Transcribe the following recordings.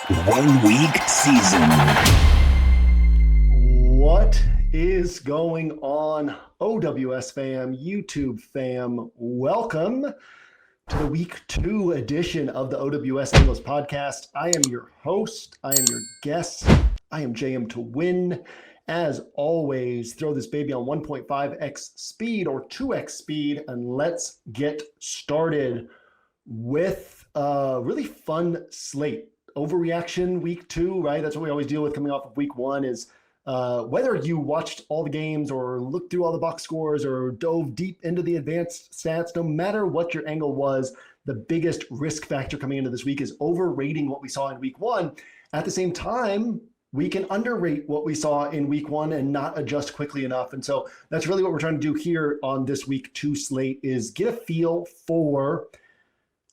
1 week season. What is going on, OWS fam, YouTube fam? Welcome to the week 2 edition of the OWS Angles podcast. I am your host. I am your guest. I am JMToWin. As always, throw this baby on 1.5x speed or 2x speed, and let's get started with a really fun slate. Overreaction week 2, right? That's what we always deal with coming off of week 1 is whether you watched all the games or looked through all the box scores or dove deep into the advanced stats, no matter what your angle was, the biggest risk factor coming into this week is overrating what we saw in week 1. At the same time, we can underrate what we saw in week 1 and not adjust quickly enough. And so that's really what we're trying to do here on this week 2 slate is get a feel for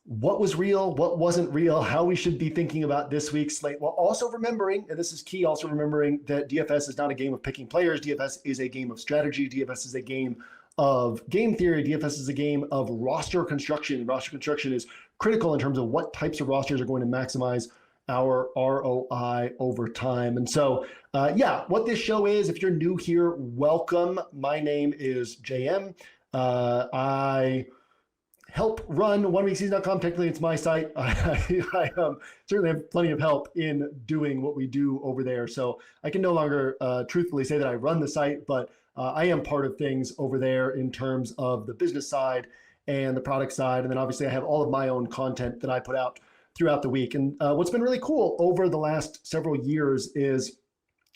what was real, what wasn't real, how we should be thinking about this week's slate, while also remembering, and this is key, also remembering that DFS is not a game of picking players. DFS is a game of strategy. DFS is a game of game theory. DFS is a game of roster construction. Roster construction is critical in terms of what types of rosters are going to maximize our ROI over time. And so, what this show is, if you're new here, welcome. My name is JM. I help run oneweekseason.com. Technically, it's my site. I certainly have plenty of help in doing what we do over there. So I can no longer truthfully say that I run the site, but I am part of things over there in terms of the business side and the product side. And then obviously I have all of my own content that I put out throughout the week. And what's been really cool over the last several years is,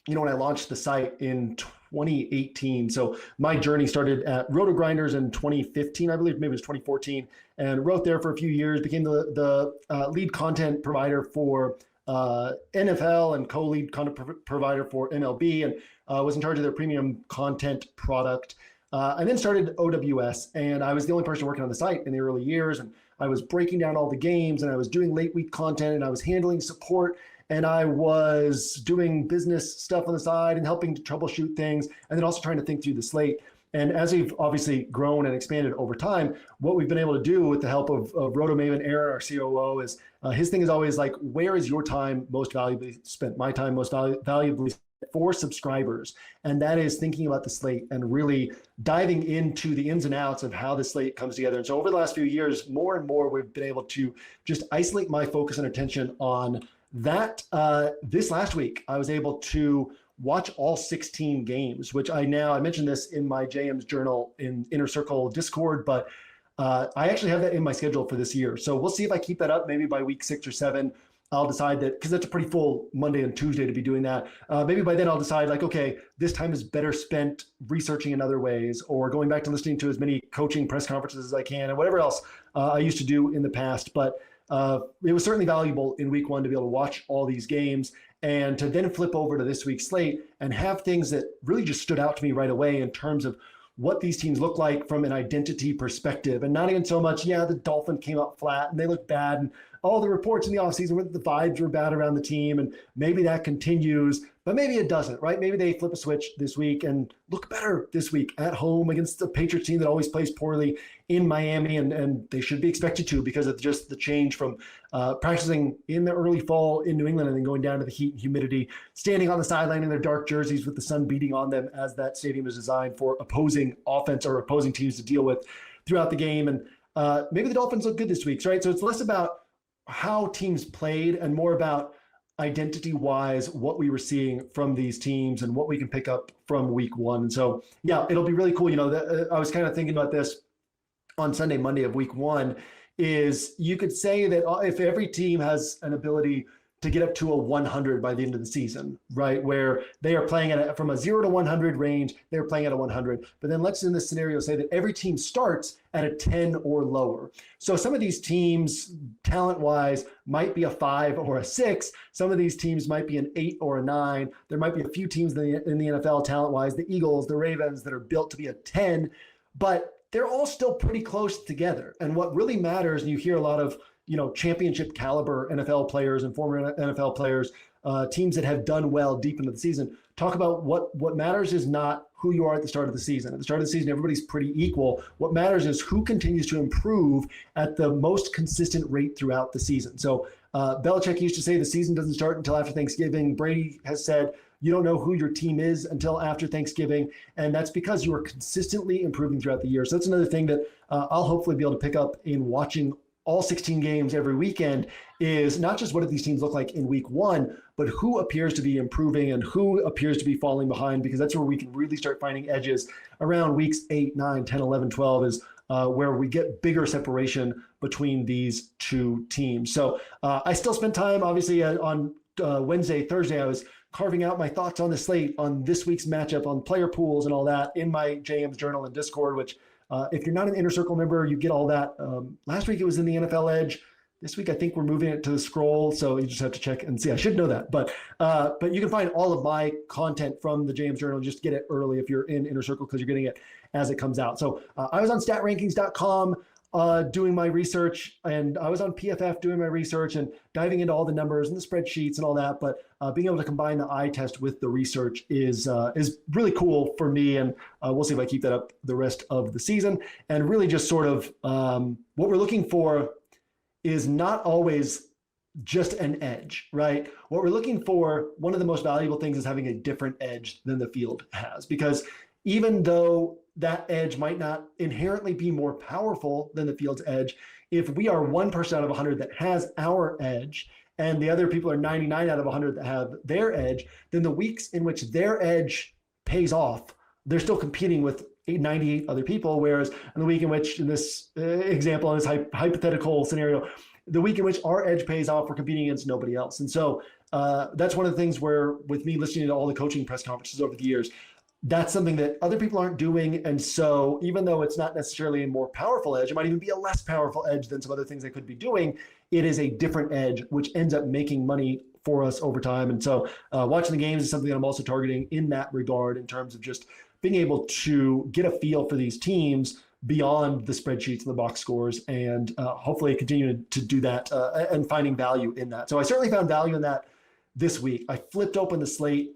when I launched the site in 2018. So my journey started at RotoGrinders in 2015, I believe, maybe it was 2014, and wrote there for a few years, became the lead content provider for NFL and co-lead content provider for MLB, and was in charge of their premium content product. And then started OWS, and I was the only person working on the site in the early years, and I was breaking down all the games, and I was doing late week content, and I was handling support, and I was doing business stuff on the side and helping to troubleshoot things, and then also trying to think through the slate. And as we've obviously grown and expanded over time, what we've been able to do with the help of RotoMaven Aaron, our COO, is his thing is always like, where is your time most valuably spent? My time most valuably spent for subscribers. And that is thinking about the slate and really diving into the ins and outs of how the slate comes together. And so over the last few years, more and more, we've been able to just isolate my focus and attention on that. This last week, I was able to watch all 16 games, which I mentioned this in my JM's journal in Inner Circle Discord, but I actually have that in my schedule for this year. So we'll see if I keep that up. Maybe by week 6 or 7, I'll decide that, because that's a pretty full Monday and Tuesday to be doing that. Maybe by then I'll decide like, okay, this time is better spent researching in other ways or going back to listening to as many coaching press conferences as I can and whatever else I used to do in the past. But it was certainly valuable in week 1 to be able to watch all these games and to then flip over to this week's slate and have things that really just stood out to me right away in terms of what these teams look like from an identity perspective. And not even so much, the Dolphins came up flat and they look bad, and all the reports in the offseason were that the vibes were bad around the team, and maybe that continues, but maybe it doesn't, right? Maybe they flip a switch this week and look better this week at home against the Patriots team that always plays poorly in Miami, and they should be expected to because of just the change from practicing in the early fall in New England and then going down to the heat and humidity, standing on the sideline in their dark jerseys with the sun beating on them, as that stadium is designed for opposing offense or opposing teams to deal with throughout the game. And maybe the Dolphins look good this week, right? So it's less about how teams played and more about identity-wise what we were seeing from these teams and what we can pick up from week 1. And so, it'll be really cool. I was kind of thinking about this on Sunday, Monday of week 1, is you could say that if every team has an ability to get up to a 100 by the end of the season, right? Where they are playing from a 0 to 100 range, they're playing at a 100. But then let's in this scenario say that every team starts at a 10 or lower. So some of these teams, talent-wise, might be a 5 or a 6. Some of these teams might be an 8 or a 9. There might be a few teams in the NFL, talent-wise, the Eagles, the Ravens, that are built to be a 10, but they're all still pretty close together. And what really matters, and you hear a lot of championship caliber NFL players and former NFL players, teams that have done well deep into the season, talk about what matters is not who you are at the start of the season. At the start of the season, everybody's pretty equal. What matters is who continues to improve at the most consistent rate throughout the season. So Belichick used to say the season doesn't start until after Thanksgiving. Brady has said you don't know who your team is until after Thanksgiving, and that's because you are consistently improving throughout the year. So that's another thing that I'll hopefully be able to pick up in watching all 16 games every weekend, is not just what do these teams look like in week one, but who appears to be improving and who appears to be falling behind, because that's where we can really start finding edges around weeks 8, 9, 10, 11, 12 is where we get bigger separation between these two teams. So I still spent time, obviously, on Wednesday, Thursday, I was carving out my thoughts on the slate, on this week's matchup, on player pools and all that in my JM's journal and Discord, which if you're not an Inner Circle member, you get all that. Last week it was in the NFL Edge. This week I think we're moving it to the Scroll, so you just have to check and see. I should know that, but you can find all of my content from the James Journal. Just get it early if you're in Inner Circle, because you're getting it as it comes out. So I was on StatRankings.com doing my research, and I was on PFF doing my research and diving into all the numbers and the spreadsheets and all that. But being able to combine the eye test with the research is really cool for me, and we'll see if I keep that up the rest of the season. And really just sort of what we're looking for is not always just an edge, right? What we're looking for, one of the most valuable things is having a different edge than the field has, because even though that edge might not inherently be more powerful than the field's edge, if we are one person out of 100 that has our edge and the other people are 99 out of 100 that have their edge, then the weeks in which their edge pays off, they're still competing with 98 other people, whereas in the week in which, in this example, in this hypothetical scenario, the week in which our edge pays off, we're competing against nobody else. And so that's one of the things where, with me listening to all the coaching press conferences over the years, that's something that other people aren't doing. And so even though it's not necessarily a more powerful edge, it might even be a less powerful edge than some other things they could be doing, it is a different edge, which ends up making money for us over time. And so watching the games is something that I'm also targeting in that regard, in terms of just being able to get a feel for these teams beyond the spreadsheets and the box scores, and hopefully continue to do that and finding value in that. So I certainly found value in that this week. I flipped open the slate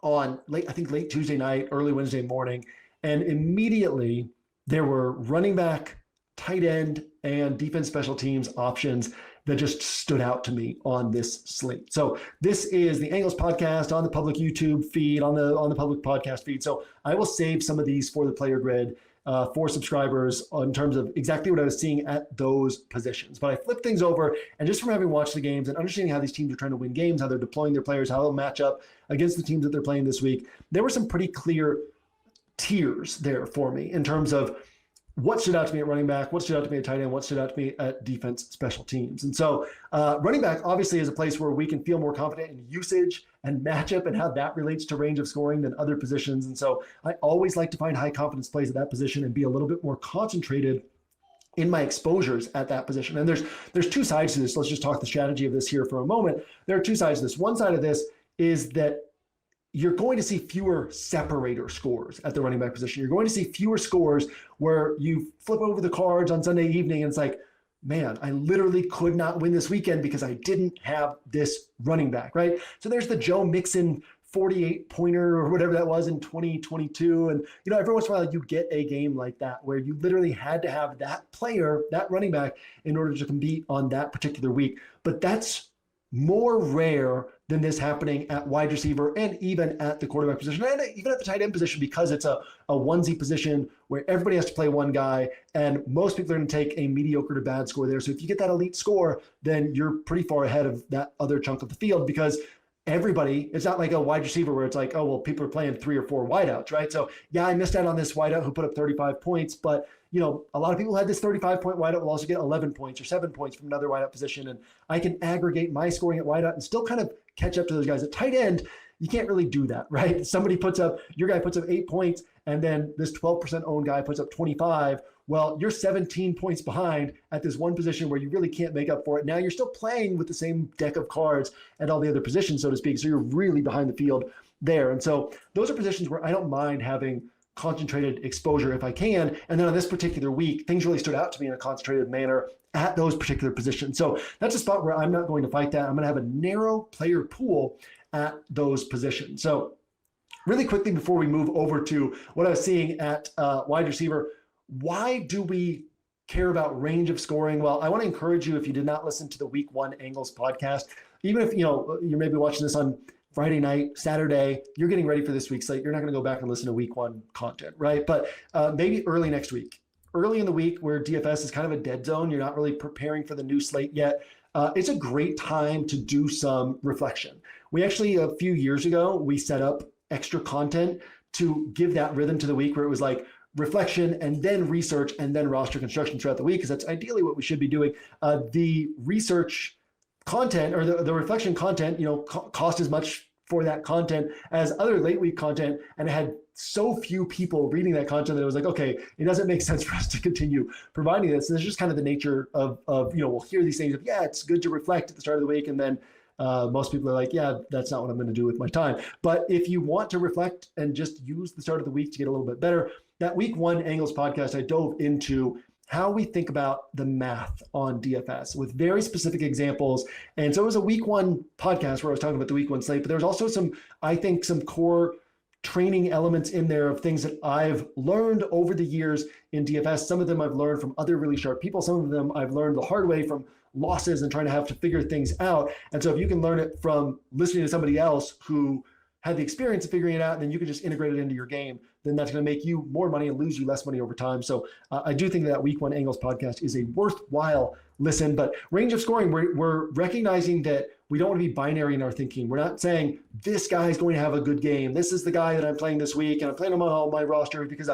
on late Tuesday night, early Wednesday morning, and immediately there were running back, tight end, and defense special teams options that just stood out to me on this slate. So this is the Angles podcast on the public YouTube feed, on the public podcast feed. So I will save some of these for the player grid for subscribers in terms of exactly what I was seeing at those positions. But I flipped things over, and just from having watched the games and understanding how these teams are trying to win games, how they're deploying their players, how they'll match up against the teams that they're playing this week, there were some pretty clear tiers there for me in terms of what stood out to me at running back, what stood out to me at tight end, what stood out to me at defense special teams. And so running back obviously is a place where we can feel more confident in usage and matchup and how that relates to range of scoring than other positions. And so I always like to find high confidence plays at that position and be a little bit more concentrated in my exposures at that position. And there's two sides to this. Let's just talk the strategy of this here for a moment. There are two sides to this. One side of this is that you're going to see fewer separator scores at the running back position. You're going to see fewer scores where you flip over the cards on Sunday evening and it's like, man, I literally could not win this weekend because I didn't have this running back, right? So there's the Joe Mixon 48-pointer or whatever that was in 2022. And, every once in a while you get a game like that where you literally had to have that player, that running back, in order to compete on that particular week. But that's more rare than this happening at wide receiver and even at the quarterback position and even at the tight end position, because it's a onesie position where everybody has to play one guy and most people are going to take a mediocre to bad score there. So if you get that elite score, then you're pretty far ahead of that other chunk of the field, because everybody, it's not like a wide receiver where it's like, oh, well, people are playing 3 or 4 wideouts, right? So yeah, I missed out on this wideout who put up 35 points, but a lot of people had this 35-point wideout will also get 11 points or 7 points from another wideout position. And I can aggregate my scoring at wideout and still kind of catch up to those guys. At tight end, you can't really do that, right? Your guy puts up 8 points, and then this 12% owned guy puts up 25. Well, you're 17 points behind at this one position where you really can't make up for it. Now you're still playing with the same deck of cards at all the other positions, so to speak. So you're really behind the field there. And so those are positions where I don't mind having concentrated exposure if I can. And then on this particular week, things really stood out to me in a concentrated manner at those particular positions. So that's a spot where I'm not going to fight that. I'm going to have a narrow player pool at those positions. So really quickly before we move over to what I was seeing at wide receiver, why do we care about range of scoring, well, I want to encourage you, if you did not listen to the Week 1 Angles podcast, even if you're maybe watching this on Friday night, Saturday, you're getting ready for this week's slate. You're not going to go back and listen to Week 1 content, right? But maybe early next week, early in the week where DFS is kind of a dead zone, you're not really preparing for the new slate yet. It's a great time to do some reflection. We actually, a few years ago, we set up extra content to give that rhythm to the week where it was like reflection and then research and then roster construction throughout the week, because that's ideally what we should be doing. The research content or the reflection content, cost as much for that content as other late week content, and it had so few people reading that content that it was like, okay, it doesn't make sense for us to continue providing this. And it's just kind of the nature of we'll hear these things of, yeah, it's good to reflect at the start of the week, and then most people are like, yeah, that's not what I'm going to do with my time. But if you want to reflect and just use the start of the week to get a little bit better, that Week 1 Angles podcast, I dove into how we think about the math on DFS with very specific examples. And so it was a Week 1 podcast where I was talking about the Week 1 slate, but there was also some core training elements in there of things that I've learned over the years in DFS. Some of them I've learned from other really sharp people. Some of them I've learned the hard way from losses and trying to have to figure things out. And so if you can learn it from listening to somebody else who had the experience of figuring it out, and then you can just integrate it into your game, then that's going to make you more money and lose you less money over time. So I do think that Week 1 Angles podcast is a worthwhile listen. But range of scoring, we're recognizing that we don't want to be binary in our thinking. We're not saying this guy is going to have a good game. This is the guy that I'm playing this week, and I'm playing him on all my roster because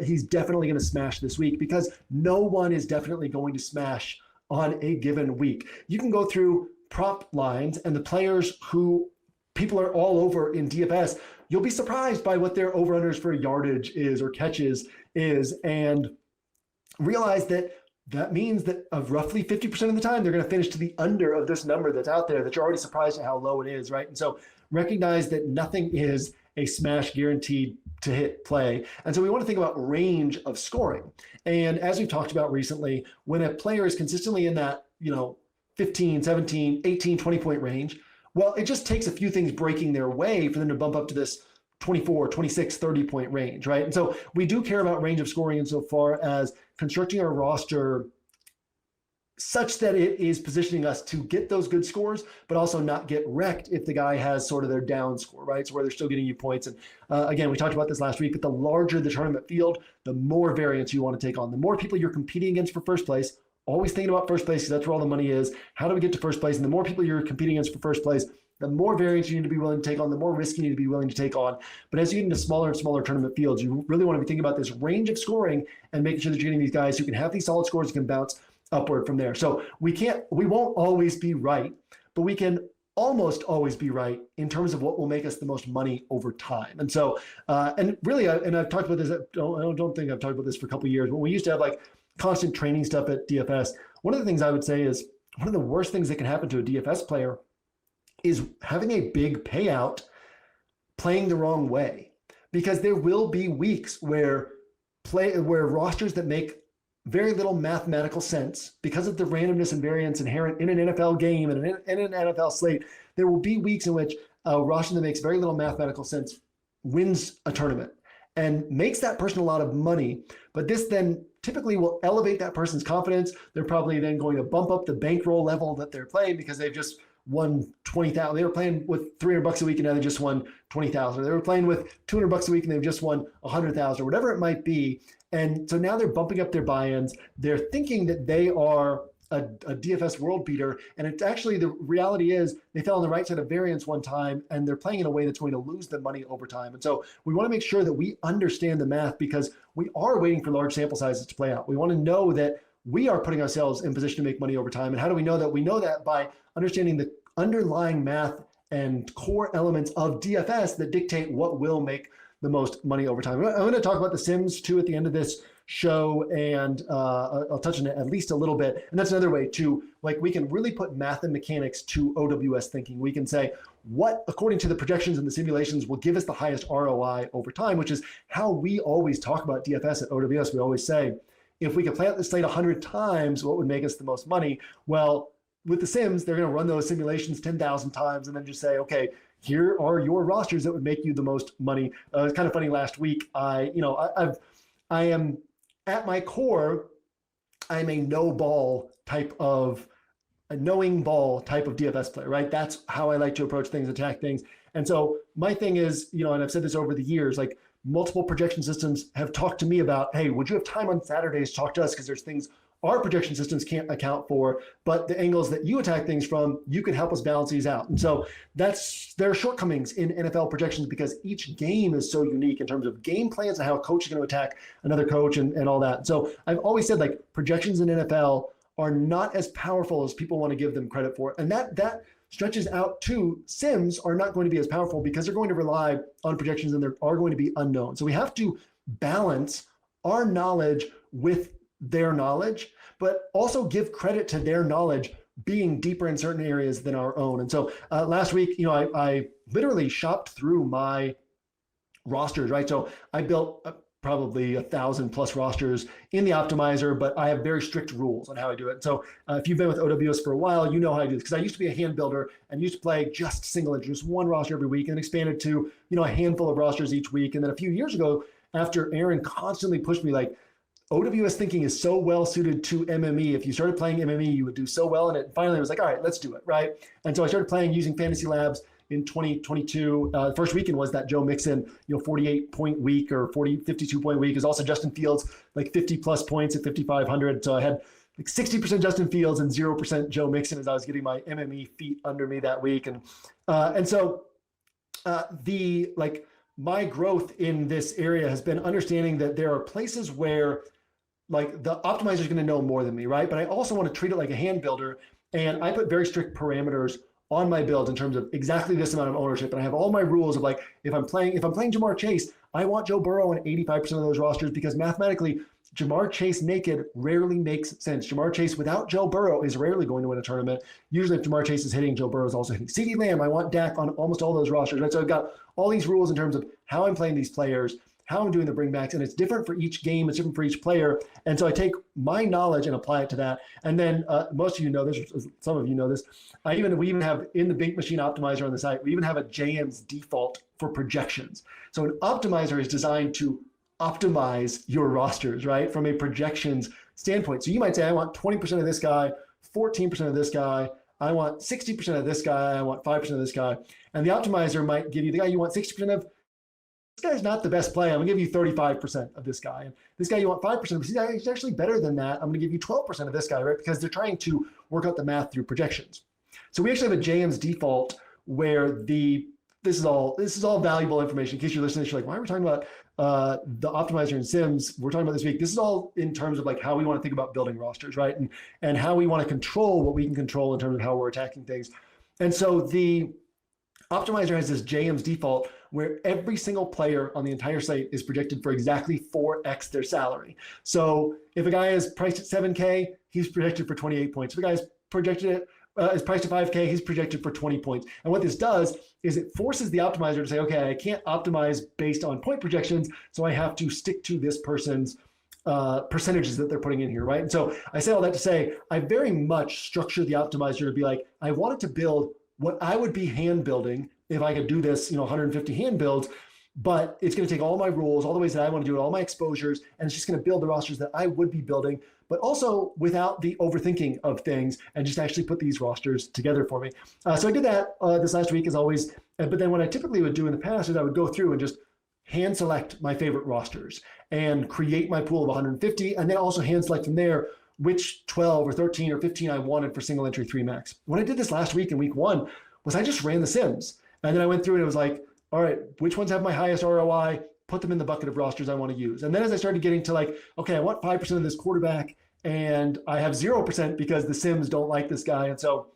he's definitely going to smash this week, because no one is definitely going to smash on a given week. You can go through prop lines and the players who people are all over in DFS, you'll be surprised by what their over-unders for yardage is or catches is, and realize that means that of roughly 50% of the time, they're going to finish to the under of this number that's out there that you're already surprised at how low it is, right? And so recognize that nothing is a smash guaranteed to hit play. And so we want to think about range of scoring. And as we've talked about recently, when a player is consistently in that, 15, 17, 18, 20 point range, well, it just takes a few things breaking their way for them to bump up to this 24, 26, 30 point range, right? And so we do care about range of scoring insofar as constructing our roster such that it is positioning us to get those good scores, but also not get wrecked if the guy has sort of their down score, right? So where they're still getting you points. And again, we talked about this last week, but the larger the tournament field, the more variance you want to take on. The more people you're competing against for first place, always thinking about first place, because that's where all the money is. How do we get to first place? And the more people you're competing against for first place, the more variance you need to be willing to take on, the more risk you need to be willing to take on. But as you get into smaller and smaller tournament fields, you really want to be thinking about this range of scoring and making sure that you're getting these guys who can have these solid scores and can bounce upward from there. So we won't always be right, but we can almost always be right in terms of what will make us the most money over time. And so, and really, and I've talked about this, I don't think I've talked about this for a couple of years, but we used to have like constant training stuff at DFS. One of the things I would say is one of the worst things that can happen to a DFS player is having a big payout playing the wrong way, because there will be weeks where rosters that make very little mathematical sense because of the randomness and variance inherent in an NFL game and in an NFL slate. There will be weeks in which a roster that makes very little mathematical sense wins a tournament and makes that person a lot of money. But this then typically will elevate that person's confidence. They're probably then going to bump up the bankroll level that they're playing because they've just won 20,000. They were playing with $300 a week and now they just won 20,000. They were playing with $200 a week and they've just won 100,000 or whatever it might be. And so now they're bumping up their buy-ins. They're thinking that they are a DFS world beater. And it's actually, the reality is they fell on the right side of variance one time and they're playing in a way that's going to lose them money over time. And so we want to make sure that we understand the math, because we are waiting for large sample sizes to play out. We want to know that we are putting ourselves in position to make money over time. And how do we know that? We know that by understanding the underlying math and core elements of DFS that dictate what will make the most money over time. I'm going to talk about the Sims too at the end of this show, and I'll touch on it at least a little bit. And that's another way to, like, we can really put math and mechanics to OWS thinking. We can say what, according to the projections and the simulations, will give us the highest ROI over time, which is how we always talk about DFS at OWS. We always say, if we could play out the slate 100 times, what would make us the most money? Well, with the Sims, they're going to run those simulations 10,000 times and then just say, okay, here are your rosters that would make you the most money. It's kind of funny. Last week, I am at my core, I'm a no ball type of a knowing ball type of DFS player, right? That's how I like to approach things, attack things. And so my thing is, and I've said this over the years, like multiple projection systems have talked to me about, hey, would you have time on Saturdays to talk to us? Because there's things our projection systems can't account for, but the angles that you attack things from, you can help us balance these out. And so there are shortcomings in NFL projections because each game is so unique in terms of game plans and how a coach is going to attack another coach and all that. So I've always said like projections in NFL are not as powerful as people want to give them credit for. And that stretches out to sims are not going to be as powerful because they're going to rely on projections and there are going to be unknown. So we have to balance our knowledge with their knowledge, but also give credit to their knowledge being deeper in certain areas than our own. And so last week, I literally shopped through my rosters, right? So I built probably 1,000+ rosters in the optimizer, but I have very strict rules on how I do it. So if you've been with OWS for a while, you know how I do this because I used to be a hand builder and used to play just single entry, just one roster every week and expanded to, a handful of rosters each week. And then a few years ago, after Aaron constantly pushed me like, OWS thinking is so well suited to MME. If you started playing MME, you would do so well in it. And finally, I was like, all right, let's do it, right? And so I started playing using Fantasy Labs in 2022. The first weekend was that Joe Mixon, 48-point week or 52-point week. Is also Justin Fields, like 50+ points at 5,500. So I had like 60% Justin Fields and 0% Joe Mixon as I was getting my MME feet under me that week. And so my growth in this area has been understanding that there are places where like the optimizer is going to know more than me, right? But I also want to treat it like a hand builder. And I put very strict parameters on my build in terms of exactly this amount of ownership. And I have all my rules of like, if I'm playing Jamar Chase, I want Joe Burrow in 85% of those rosters because mathematically, Jamar Chase naked rarely makes sense. Jamar Chase without Joe Burrow is rarely going to win a tournament. Usually if Jamar Chase is hitting, Joe Burrow is also hitting. CeeDee Lamb, I want Dak on almost all those rosters, right? So I've got all these rules in terms of how I'm playing these players, how I'm doing the bringbacks, and it's different for each game, it's different for each player. And so I take my knowledge and apply it to that. And then most of you know this, some of you know this, we even have in the Bink Machine Optimizer on the site, we even have a JM's default for projections. So an optimizer is designed to optimize your rosters, right? From a projections standpoint. So you might say, I want 20% of this guy, 14% of this guy, I want 60% of this guy, I want 5% of this guy. And the optimizer might give you the guy you want 60% of. This guy's not the best play. I'm gonna give you 35% of this guy. And this guy you want 5% of, he's actually better than that. I'm gonna give you 12% of this guy, right? Because they're trying to work out the math through projections. So we actually have a JM's default where this is all valuable information. In case you're listening, you're like, why are we talking about the optimizer in Sims? We're talking about this week. This is all in terms of like how we want to think about building rosters, right? And how we want to control what we can control in terms of how we're attacking things. And so the optimizer has this JM's default where every single player on the entire site is projected for exactly 4x their salary. So if a guy is priced at 7K, he's projected for 28 points. If a guy is projected at is priced at 5K, he's projected for 20 points. And what this does is it forces the optimizer to say, okay, I can't optimize based on point projections, so I have to stick to this person's percentages that they're putting in here, right? And so I say all that to say, I very much structure the optimizer to be like, I wanted to build what I would be hand building if I could do this, 150 hand builds, but it's going to take all my rules, all the ways that I want to do it, all my exposures, and it's just going to build the rosters that I would be building, but also without the overthinking of things and just actually put these rosters together for me. So I did that this last week as always, but then what I typically would do in the past is I would go through and just hand select my favorite rosters and create my pool of 150, and then also hand select from there which 12 or 13 or 15 I wanted for single entry 3 max. When I did this last week in week 1 was I just ran the Sims. And then I went through and it was like, all right, which ones have my highest ROI? Put them in the bucket of rosters I want to use. And then as I started getting to like, okay, I want 5% of this quarterback and I have 0% because the Sims don't like this guy. And so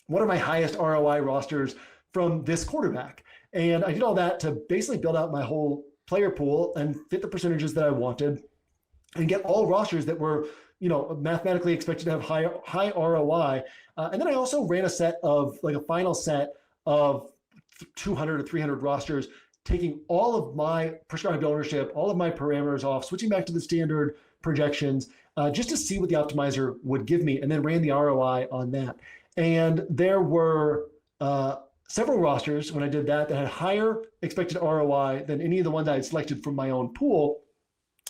what are my highest ROI rosters from this quarterback? And I did all that to basically build out my whole player pool and fit the percentages that I wanted and get all rosters that were, mathematically expected to have high ROI. And then I also ran a final set of 200 or 300 rosters, taking all of my prescribed ownership, all of my parameters off, switching back to the standard projections, just to see what the optimizer would give me, and then ran the ROI on that. And there were several rosters when I did that had higher expected ROI than any of the ones I had selected from my own pool.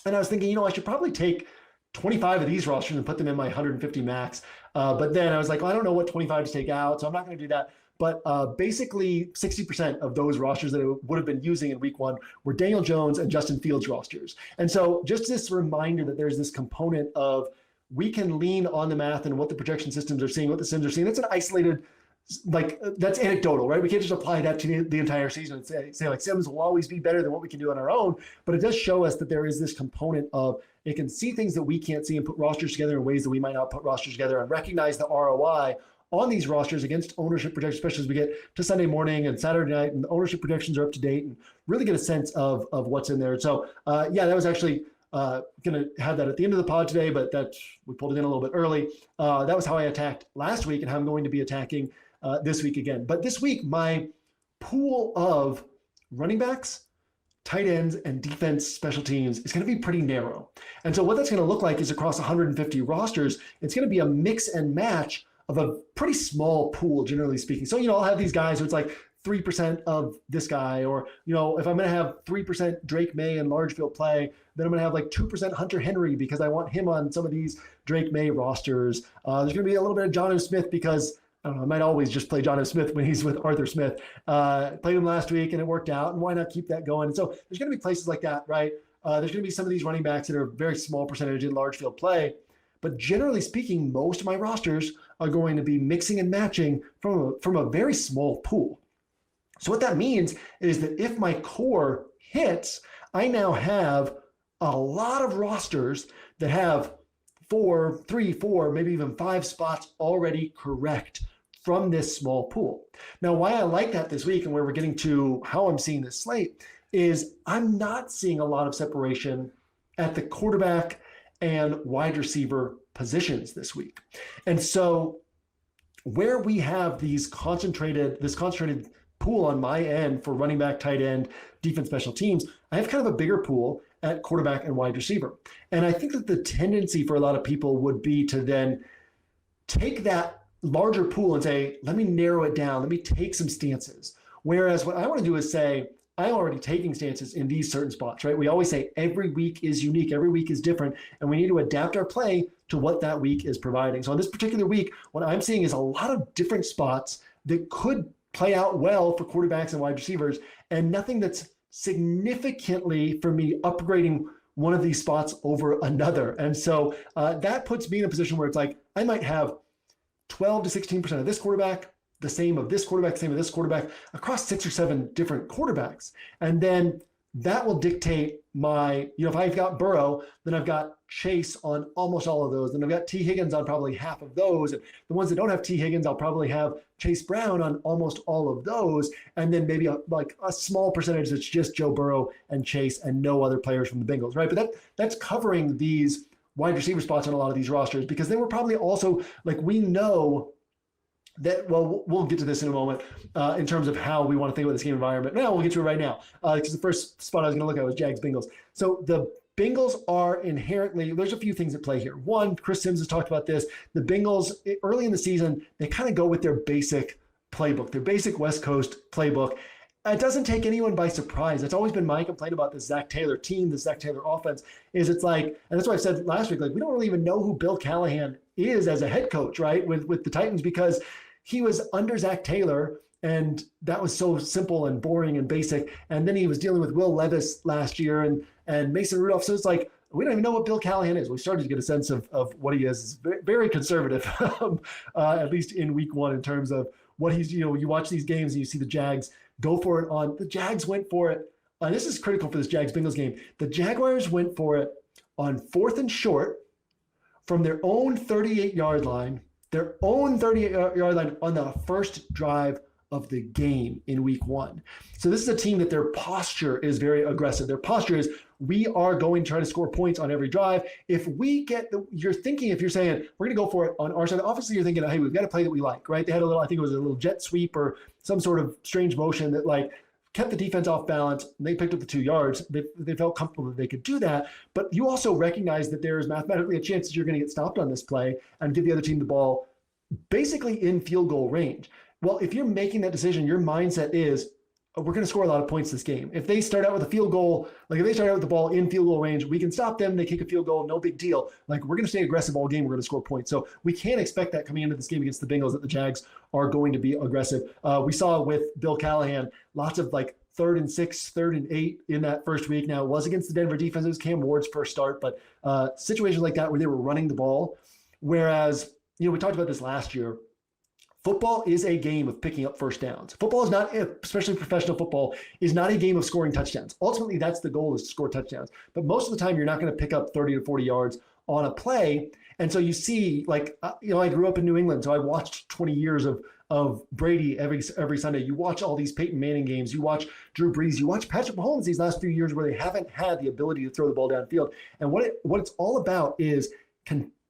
And I was thinking, I should probably take 25 of these rosters and put them in my 150 max. But then I was like, well, I don't know what 25 to take out, so I'm not going to do that. But basically 60% of those rosters that I would have been using in week one were Daniel Jones and Justin Fields rosters. And so just this reminder that there's this component of we can lean on the math and what the projection systems are seeing, what the sims are seeing. That's an isolated, like, that's anecdotal, right? We can't just apply that to the entire season and say like sims will always be better than what we can do on our own. But it does show us that there is this component of it can see things that we can't see and put rosters together in ways that we might not put rosters together, and recognize the ROI on these rosters against ownership projections, especially as we get to Sunday morning and Saturday night and the ownership projections are up to date, and really get a sense of what's in there. So yeah, that was actually going to have that at the end of the pod today, but we pulled it in a little bit early. That was how I attacked last week and how I'm going to be attacking this week again. But this week, my pool of running backs, tight ends, and defense special teams is going to be pretty narrow. And so what that's going to look like is across 150 rosters, it's going to be a mix and match of a pretty small pool, generally speaking. So, I'll have these guys who it's like 3% of this guy, or, if I'm going to have 3% Drake May in large field play, then I'm going to have like 2% Hunter Henry because I want him on some of these Drake May rosters. There's going to be a little bit of Jonnu Smith because I don't know, I might always just play Jonnu Smith when he's with Arthur Smith. Played him last week and it worked out, and why not keep that going? And so there's going to be places like that, right? There's going to be some of these running backs that are a very small percentage in large field play. But generally speaking, most of my rosters are going to be mixing and matching from a very small pool. So what that means is that if my core hits, I now have a lot of rosters that have 3, 4, maybe even 5 spots already correct from this small pool. Now, why I like that this week and where we're getting to how I'm seeing this slate is I'm not seeing a lot of separation at the quarterback and wide receiver positions this week. And so where we have this concentrated pool on my end for running back, tight end, defense, special teams, I have kind of a bigger pool at quarterback and wide receiver. And I think that the tendency for a lot of people would be to then take that larger pool and say, let me narrow it down. Let me take some stances. Whereas what I want to do is say, I'm already taking stances in these certain spots, right? We always say every week is unique, every week is different, and we need to adapt our play to what that week is providing. So on this particular week, what I'm seeing is a lot of different spots that could play out well for quarterbacks and wide receivers, and nothing that's significantly for me upgrading one of these spots over another. And so that puts me in a position where it's like, I might have 12 to 16% of this quarterback, the same of this quarterback, same of this quarterback, across 6 or 7 different quarterbacks. And then that will dictate my, if I've got Burrow, then I've got Chase on almost all of those. Then I've got T. Higgins on probably half of those. And the ones that don't have T. Higgins, I'll probably have Chase Brown on almost all of those. And then maybe a small percentage that's just Joe Burrow and Chase and no other players from the Bengals, right? But that's covering these wide receiver spots on a lot of these rosters, because then we're probably also, we know that, well, we'll get to this in a moment in terms of how we want to think about this game environment. Now we'll get to it right now because the first spot I was going to look at was Jags-Bengals. So the Bengals are inherently, there's a few things at play here. One, Chris Sims has talked about this. The Bengals, early in the season, they kind of go with their basic playbook, their basic West Coast playbook. It doesn't take anyone by surprise. It's always been my complaint about the Zach Taylor team, the Zach Taylor offense, is it's like, and that's what I said last week, we don't really even know who Bill Callahan is as a head coach, right, with the Titans, because he was under Zach Taylor, and that was so simple and boring and basic. And then he was dealing with Will Levis last year and Mason Rudolph. So it's like, we don't even know what Bill Callahan is. We started to get a sense of what he is. It's very conservative, at least in week one, in terms of what he's, you watch these games and you see the Jags go for it the Jags went for it. This is critical for this Jags-Bengals game. The Jaguars went for it on 4th and short from their own 38-yard line, on the first drive of the game in week one. So this is a team that their posture is very aggressive. Their posture is, we are going to try to score points on every drive. If we get you're thinking, if you're saying, we're going to go for it on our side, obviously you're thinking, hey, we've got a play that we like, right? They had I think it was a little jet sweep or some sort of strange motion that kept the defense off balance, and they picked up the 2 yards. They felt comfortable that they could do that. But you also recognize that there is mathematically a chance that you're going to get stopped on this play and give the other team the ball basically in field goal range. Well, if you're making that decision, your mindset is, we're going to score a lot of points this game. If they start out with a field goal, like if they start out with the ball in field goal range, we can stop them. They kick a field goal, no big deal. Like we're going to stay aggressive all game. We're going to score points. So we can't expect that coming into this game against the Bengals that the Jags are going to be aggressive. We saw with Bill Callahan, lots of like 3rd and 6, 3rd and 8 in that first week. Now it was against the Denver defense. It was Cam Ward's first start, but situations like that where they were running the ball. Whereas, we talked about this last year. Football is a game of picking up first downs. Football is not, especially professional football, is not a game of scoring touchdowns. Ultimately, that's the goal, is to score touchdowns. But most of the time, you're not going to pick up 30 to 40 yards on a play. And so you see, like, I grew up in New England, so I watched 20 years of Brady every Sunday. You watch all these Peyton Manning games. You watch Drew Brees. You watch Patrick Mahomes these last few years where they haven't had the ability to throw the ball downfield. And what it's all about is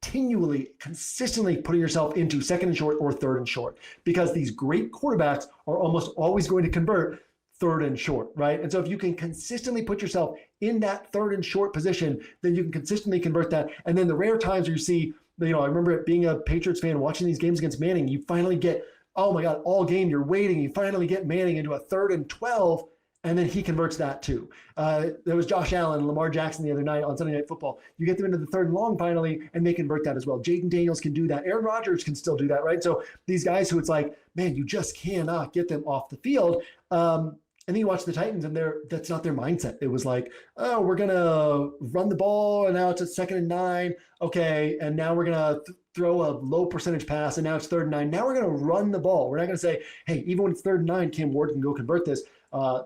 consistently putting yourself into 2nd and short or 3rd and short, because these great quarterbacks are almost always going to convert 3rd and short, right? And so if you can consistently put yourself in that 3rd and short position, then you can consistently convert that. And then the rare times where you see, I remember it being a Patriots fan watching these games against Manning, you finally get, oh my God, all game you're waiting, you finally get Manning into a 3rd and 12, and then he converts that too. There was Josh Allen and Lamar Jackson the other night on Sunday Night Football. You get them into the 3rd and long finally, and they convert that as well. Jaden Daniels can do that. Aaron Rodgers can still do that, right? So these guys who it's like, man, you just cannot get them off the field. And then you watch the Titans, and that's not their mindset. It was like, oh, we're going to run the ball, and now it's a 2nd and 9. Okay, and now we're going to throw a low percentage pass, and now it's 3rd and 9. Now we're going to run the ball. We're not going to say, hey, even when it's 3rd and 9, Cam Ward can go convert this.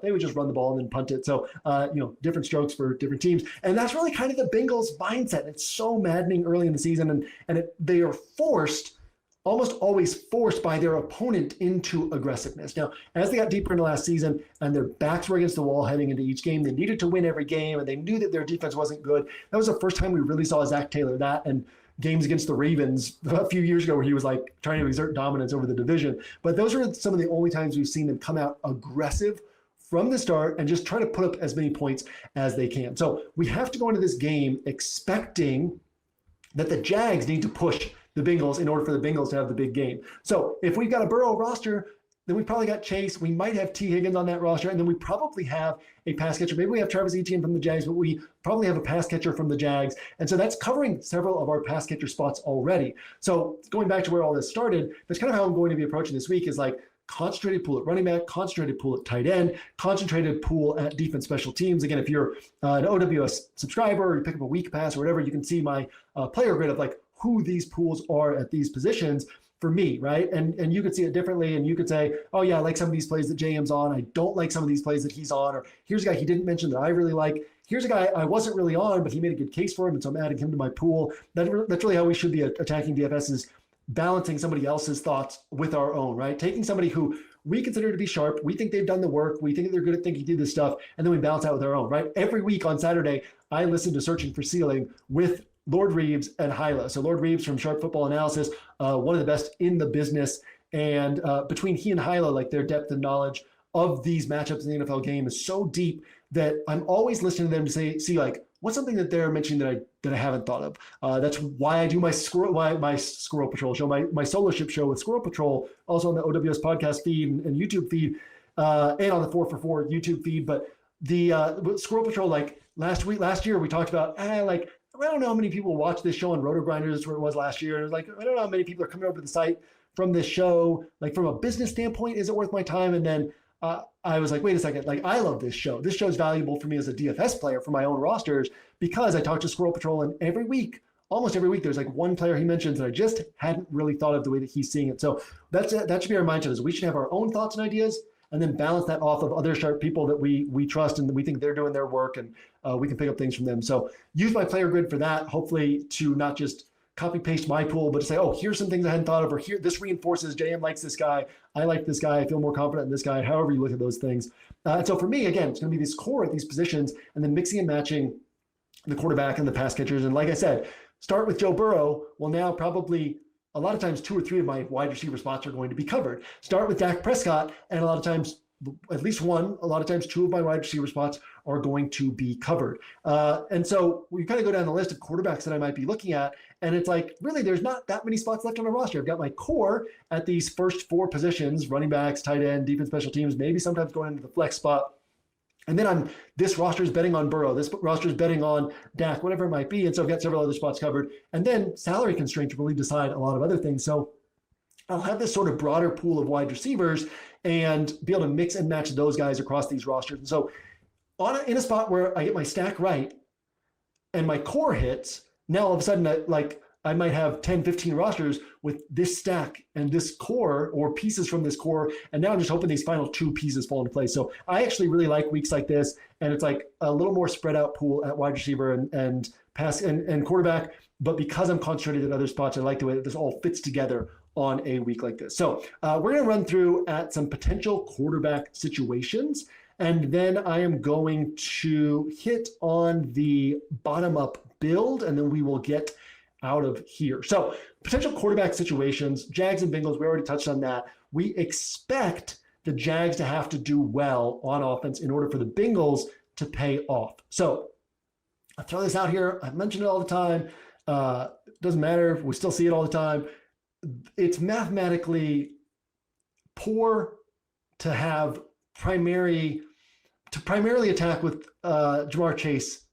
They would just run the ball and then punt it. So, different strokes for different teams. And that's really kind of the Bengals mindset. It's so maddening early in the season. And they are almost always forced by their opponent into aggressiveness. Now, as they got deeper into last season and their backs were against the wall heading into each game, they needed to win every game, and they knew that their defense wasn't good. That was the first time we really saw Zach Taylor that, and games against the Ravens a few years ago where he was like trying to exert dominance over the division. But those are some of the only times we've seen them come out aggressive from the start and just try to put up as many points as they can. So we have to go into this game expecting that the Jags need to push the Bengals in order for the Bengals to have the big game. So if we've got a Burrow roster, then we probably got Chase. We might have T. Higgins on that roster, and then we probably have a pass catcher. Maybe we have Travis Etienne from the Jags, but we probably have a pass catcher from the Jags. And so that's covering several of our pass catcher spots already. So going back to where all this started, that's kind of how I'm going to be approaching this week, is like concentrated pool at running back, concentrated pool at tight end, concentrated pool at defense special teams. Again, if you're an OWS subscriber, or you pick up a week pass or whatever, you can see my player grid of like who these pools are at these positions for me, right? And you could see it differently, and you could say, oh yeah, I like some of these plays that JM's on. I don't like some of these plays that he's on. Or here's a guy he didn't mention that I really like. Here's a guy I wasn't really on, but he made a good case for him, and so I'm adding him to my pool. That's really how we should be attacking DFS, is balancing somebody else's thoughts with our own, right? Taking somebody who we consider to be sharp, we think they've done the work, we think they're good at thinking through this stuff, and then we balance out with our own, right? Every week on Saturday, I listen to Searching for Ceiling with Lord Reeves and Hyla. So Lord Reeves from Sharp Football Analysis, one of the best in the business. And between he and Hyla, like their depth and knowledge of these matchups in the NFL game is so deep that I'm always listening to them to see like, what's something that they're mentioning that I haven't thought of. That's why I do my Squirrel Patrol show, my solo ship show with Squirrel Patrol, also on the OWS podcast feed and YouTube feed, and on the 4for4 YouTube feed. But the Squirrel Patrol, like last year, we talked about, like, I don't know how many people watch this show on Roto Grinders. That's where it was last year. And it was like, I don't know how many people are coming over to the site from this show. Like, from a business standpoint, is it worth my time? And then I was like, wait a second, like, I love this show. This show is valuable for me as a DFS player for my own rosters, because I talk to Squirrel Patrol, and almost every week, there's like one player he mentions that I just hadn't really thought of the way that he's seeing it. So that should be our mindset, is we should have our own thoughts and ideas, and then balance that off of other sharp people that we trust and we think they're doing their work, and we can pick up things from them. So use my player grid for that, hopefully to not just copy paste my pool, but to say, oh, here's some things I hadn't thought of, or here, this reinforces JM likes this guy. I like this guy. I feel more confident in this guy, however you look at those things. And so for me, again, it's going to be this core at these positions, and then mixing and matching the quarterback and the pass catchers. And like I said, start with Joe Burrow. Well, now probably a lot of times 2 or 3 of my wide receiver spots are going to be covered. Start with Dak Prescott, and a lot of times at least one, a lot of times two of my wide receiver spots are going to be covered. And so we kind of go down the list of quarterbacks that I might be looking at. And it's like, really, there's not that many spots left on my roster. I've got my core at these first four positions: running backs, tight end, defense, special teams, maybe sometimes going into the flex spot. And then this roster is betting on Burrow. This roster is betting on Dak, whatever it might be. And so I've got several other spots covered. And then salary constraints really decide a lot of other things. So I'll have this sort of broader pool of wide receivers and be able to mix and match those guys across these rosters. And so in a spot where I get my stack right and my core hits, now all of a sudden I might have 10, 15 rosters with this stack and this core or pieces from this core. And now I'm just hoping these final two pieces fall into place. So I actually really like weeks like this. And it's like a little more spread out pool at wide receiver and pass and quarterback. But because I'm concentrated at other spots, I like the way that this all fits together on a week like this. So we're going to run through at some potential quarterback situations. And then I am going to hit on the bottom up build, and then we will get out of here. So potential quarterback situations, Jags and Bengals, we already touched on that. We expect the Jags to have to do well on offense in order for the Bengals to pay off. So I'll throw this out here. I've mentioned it all the time. Doesn't matter. We still see it all the time. It's mathematically poor to have primarily attack with Jamar Chase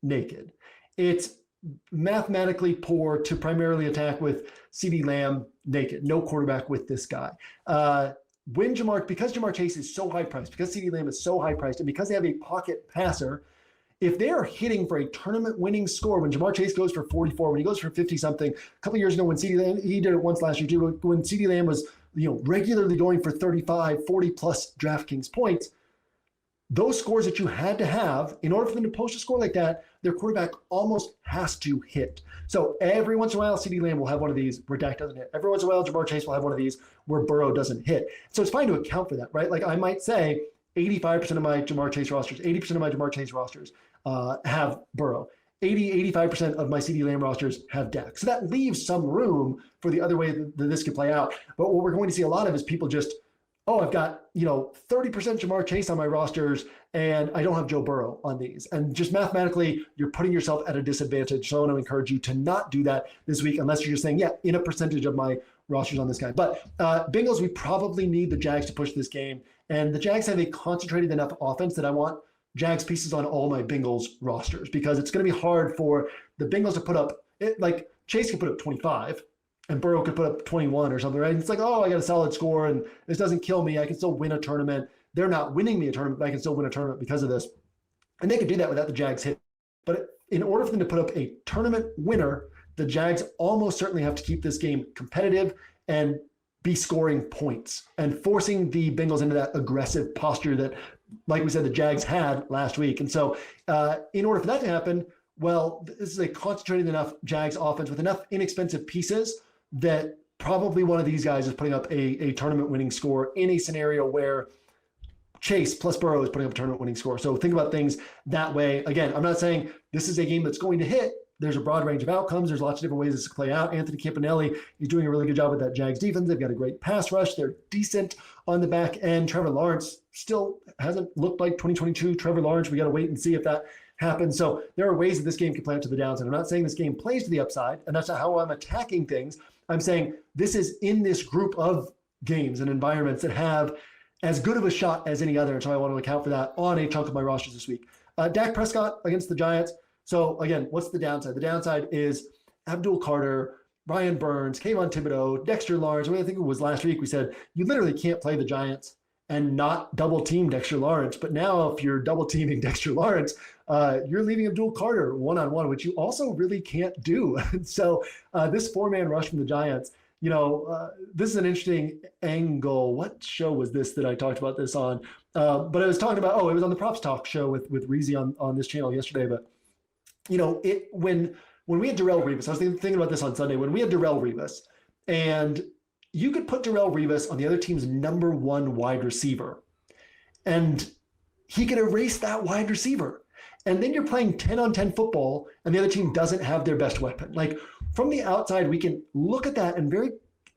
naked. It's mathematically poor to primarily attack with CeeDee Lamb naked. No quarterback with this guy. Because Jamar Chase is so high priced, because CeeDee Lamb is so high priced, and because they have a pocket passer, if they are hitting for a tournament winning score, when Jamar Chase goes for 44, when he goes for 50 something, a couple of years ago when CeeDee Lamb, he did it once last year too, when CeeDee Lamb was regularly going for 35, 40 plus DraftKings points, those scores that you had to have in order for them to post a score like that, their quarterback almost has to hit. So every once in a while, CeeDee Lamb will have one of these where Dak doesn't hit. Every once in a while, Jamar Chase will have one of these where Burrow doesn't hit. So it's fine to account for that, right? Like I might say 85% of my Jamar Chase rosters, 80% of my Jamar Chase rosters have Burrow. 85% of my CeeDee Lamb rosters have Dak. So that leaves some room for the other way that this could play out. But what we're going to see a lot of is people just, I've got 30% Jamar Chase on my rosters and I don't have Joe Burrow on these. And just mathematically, you're putting yourself at a disadvantage. So I want to encourage you to not do that this week unless you're just saying, in a percentage of my rosters on this guy. But Bengals, we probably need the Jags to push this game. And the Jags have a concentrated enough offense that I want Jags pieces on all my Bengals rosters because it's going to be hard for the Bengals to put up, like Chase could put up 25 and Burrow could put up 21 or something, right? And it's like, I got a solid score and this doesn't kill me. I can still win a tournament. They're not winning me a tournament, but I can still win a tournament because of this. And they could do that without the Jags hit. But in order for them to put up a tournament winner, the Jags almost certainly have to keep this game competitive and be scoring points and forcing the Bengals into that aggressive posture that, like we said, the Jags had last week. And so in order for that to happen, this is a concentrated enough Jags offense with enough inexpensive pieces that probably one of these guys is putting up a tournament winning score in a scenario where Chase plus Burrow is putting up a tournament winning score. So think about things that way. Again, I'm not saying this is a game that's going to hit. There's a broad range of outcomes. There's lots of different ways this could play out. Anthony Campanelli is doing a really good job with that Jags defense. They've got a great pass rush. They're decent on the back end. Trevor Lawrence still hasn't looked like 2022 Trevor Lawrence. We got to wait and see if that happens. So there are ways that this game can play out to the downside. I'm not saying this game plays to the upside, and that's not how I'm attacking things. I'm saying this is in this group of games and environments that have as good of a shot as any other. And so I want to account for that on a chunk of my rosters this week. Dak Prescott against the Giants. So again, what's the downside? The downside is Abdul Carter, Brian Burns, Kayvon Thibodeau, Dexter Lawrence. I think it was last week we said you literally can't play the Giants and not double team Dexter Lawrence. But now if you're double teaming Dexter Lawrence, you're leaving Abdul Carter one-on-one, which you also really can't do. So this four-man rush from the Giants, this is an interesting angle. What show was this that I talked about this on? But I was talking about, it was on the Props Talk show with Reezy on this channel yesterday. But when we had Darrelle Revis, I was thinking about this on Sunday, when we had Darrelle Revis, and you could put Darrelle Revis on the other team's number one wide receiver, and he could erase that wide receiver. And then you're playing 10-on-10 football, and the other team doesn't have their best weapon. Like from the outside, we can look at that and very